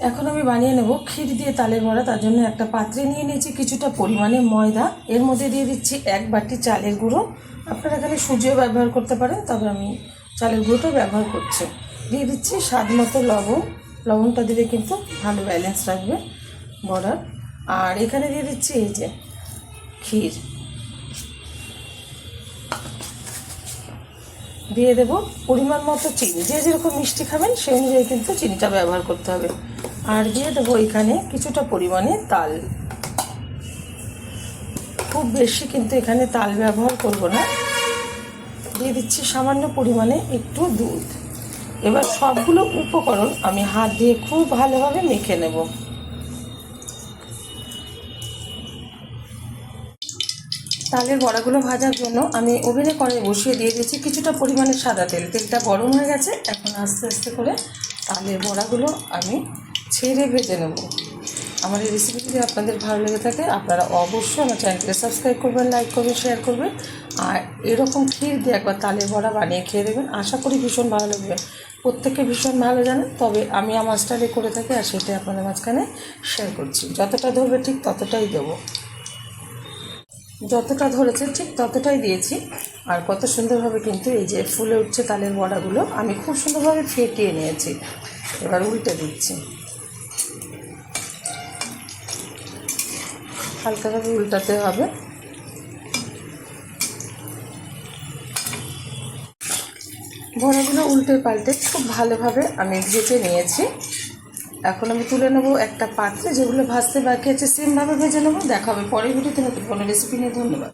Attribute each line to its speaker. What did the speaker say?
Speaker 1: এখন আমি বানিয়ে নেব ক্ষীর দিয়ে তালের বড়া। তার জন্য একটা পাত্রে নিয়ে নিয়েছি কিছুটা পরিমাণে ময়দা, এর মধ্যে দিয়ে দিচ্ছি 1 বাটি চালের গুঁড়ো। আপনারা এখানে সুজিও ব্যবহার করতে পারেন, তবে আমি চালের গুঁড়োটা ব্যবহার করছি। দিয়ে দিচ্ছি স্বাদ মতো লবণ, লবণটা দিলে কিন্তু ভালো ব্যালেন্স রাখবে বড়ার। আর এখানে দিয়ে দিচ্ছি এই যে ক্ষীর, দিয়ে দেব পরিমাণ মতো চিনি। যে যেরকম মিষ্টি খাবেন সেই অনুযায়ী কিন্তু চিনিটা ব্যবহার করতে হবে। আর দিয়ে দেবো এখানে কিছুটা পরিমাণে তাল, খুব বেশি কিন্তু এখানে তাল ব্যবহার করব না। দিয়ে দিচ্ছি সামান্য পরিমাণে একটু দুধ। এবার সবগুলো উপকরণ আমি হাত দিয়ে খুব ভালোভাবে মেখে নেব। তালের বড়াগুলো ভাজার জন্য আমি ওভেনে কড়াই বসিয়ে দিয়ে দিয়েছি কিছুটা পরিমাণে সাদা তেল। তেলটা গরম হয়ে গেছে, এখন আস্তে আস্তে করে তালের বড়াগুলো আমি ছেড়ে ভেজে নেব। আমার এই রেসিপি যদি আপনাদের ভালো লেগে থাকে আপনারা অবশ্যই আমার চ্যানেলকে সাবস্ক্রাইব করবেন, লাইক করবেন, শেয়ার করবেন। আর এরকম ক্ষীর দিয়ে একবার তালের বড়া বানিয়ে খেয়ে দেবেন, আশা করি ভীষণ ভালো লাগবে। প্রত্যেকে ভীষণ ভালো জানেন, তবে আমি আমার স্টাইলে করে থাকি আর সেটাই আপনাদের মাঝখানে শেয়ার করছি। যতটা ধরবে ঠিক ততটাই দেবো, যতটা ধরেছে ঠিক ততটাই দিয়েছি। আর কত সুন্দরভাবে কিন্তু এই যে ফুলে উঠছে তালের বড়াগুলো, আমি খুব সুন্দরভাবে ফেটিয়ে নিয়েছি। এবার উল্টে দিচ্ছি, হালকাভাবে উল্টাতে হবে। বড়াগুলো উল্টে পাল্টে খুব ভালোভাবে আমি ভেজে নিয়েছি। এখন আমি তুলে নেবো একটা পাত্রে, যেগুলো ভাজতে বাকি আছে সেমভাবে ভেজে নেবো। দেখা হবে পরের ভিডিওতে নতুন কোনো রেসিপি নিয়ে। ধন্যবাদ।